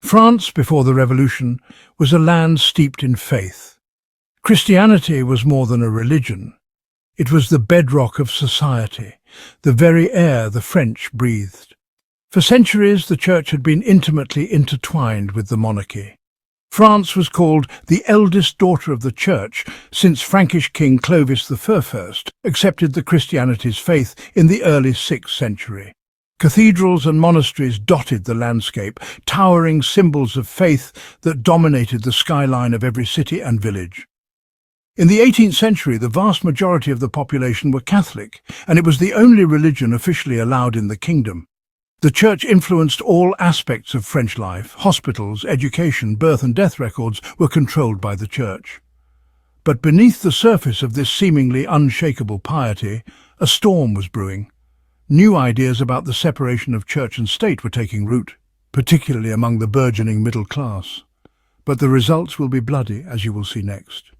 France, before the Revolution, was a land steeped in faith. Christianity was more than a religion. It was the bedrock of society, the very air the French breathed. For centuries, the Church had been intimately intertwined with the monarchy. France was called the eldest daughter of the Church since Frankish King Clovis I accepted the Christianity's faith in the early 6th century. Cathedrals and monasteries dotted the landscape, towering symbols of faith that dominated the skyline of every city and village. In the 18th century, the vast majority of the population were Catholic, and it was the only religion officially allowed in the kingdom. The Church influenced all aspects of French life. Hospitals, education, birth and death records were controlled by the Church. But beneath the surface of this seemingly unshakable piety, a storm was brewing. New ideas about the separation of church and state were taking root, particularly among the burgeoning middle class. But the results will be bloody, as you will see next.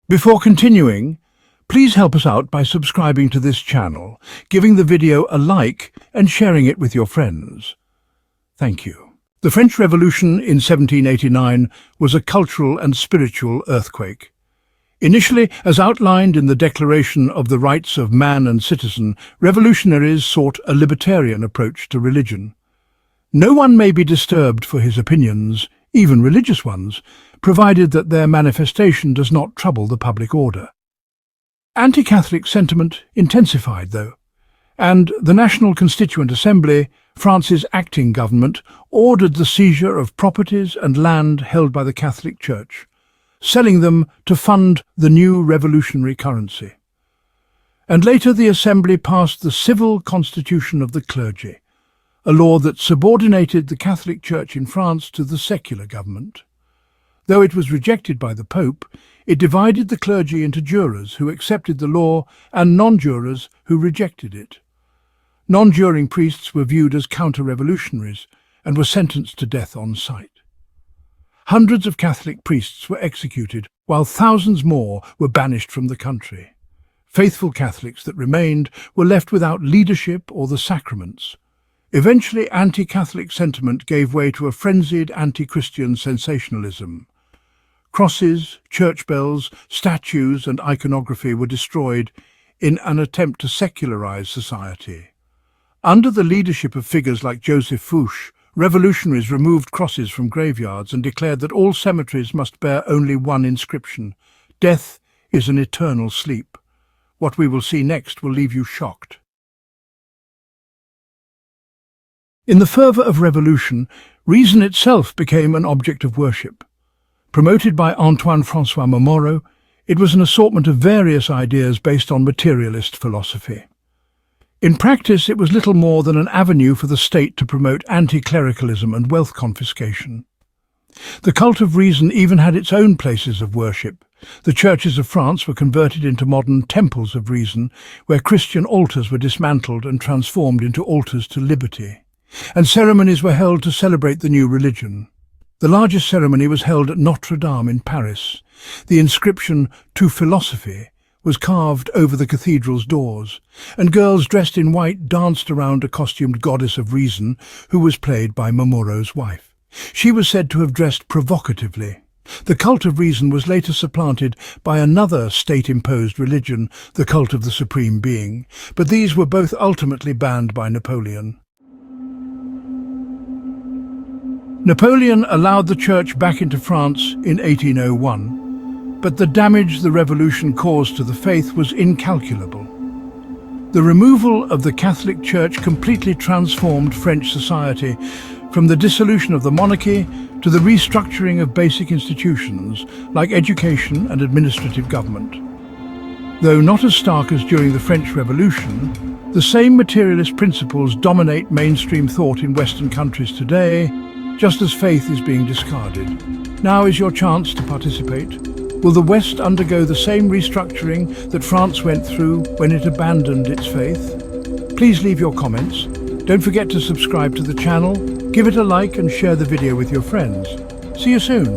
Before continuing, please help us out by subscribing to this channel, giving the video a like and sharing it with your friends. Thank you. The French Revolution in 1789 was a cultural and spiritual earthquake. Initially, as outlined in the Declaration of the Rights of Man and Citizen, revolutionaries sought a libertarian approach to religion. No one may be disturbed for his opinions, even religious ones, provided that their manifestation does not trouble the public order. Anti-Catholic sentiment intensified, though, and the National Constituent Assembly, France's acting government, ordered the seizure of properties and land held by the Catholic Church, selling them to fund the new revolutionary currency. And later the Assembly passed the Civil Constitution of the Clergy, a law that subordinated the Catholic Church in France to the secular government. Though it was rejected by the Pope, it divided the clergy into jurors who accepted the law and non-jurors who rejected it. Non-juring priests were viewed as counter-revolutionaries and were sentenced to death on sight. Hundreds of Catholic priests were executed, while thousands more were banished from the country. Faithful Catholics that remained were left without leadership or the sacraments. Eventually, anti-Catholic sentiment gave way to a frenzied anti-Christian sensationalism. Crosses, church bells, statues and iconography were destroyed in an attempt to secularize society. Under the leadership of figures like Joseph Fouché, revolutionaries removed crosses from graveyards and declared that all cemeteries must bear only one inscription: "Death is an eternal sleep." What we will see next will leave you shocked. In the fervour of revolution, reason itself became an object of worship. Promoted by Antoine-François Moreau, it was an assortment of various ideas based on materialist philosophy. In practice, it was little more than an avenue for the state to promote anti-clericalism and wealth confiscation. The cult of reason even had its own places of worship. The churches of France were converted into modern temples of reason, where Christian altars were dismantled and transformed into altars to liberty. And ceremonies were held to celebrate the new religion. The largest ceremony was held at Notre Dame in Paris. The inscription, "To Philosophy," was carved over the cathedral's doors, and girls dressed in white danced around a costumed goddess of reason who was played by Moreau's wife. She was said to have dressed provocatively. The cult of reason was later supplanted by another state-imposed religion, the cult of the Supreme Being, but these were both ultimately banned by Napoleon. Napoleon allowed the Church back into France in 1801, but the damage the revolution caused to the faith was incalculable. The removal of the Catholic Church completely transformed French society, from the dissolution of the monarchy to the restructuring of basic institutions like education and administrative government. Though not as stark as during the French Revolution, the same materialist principles dominate mainstream thought in Western countries today, just as faith is being discarded. Now is your chance to participate. Will the West undergo the same restructuring that France went through when it abandoned its faith? Please leave your comments. Don't forget to subscribe to the channel, give it a like and share the video with your friends. See you soon.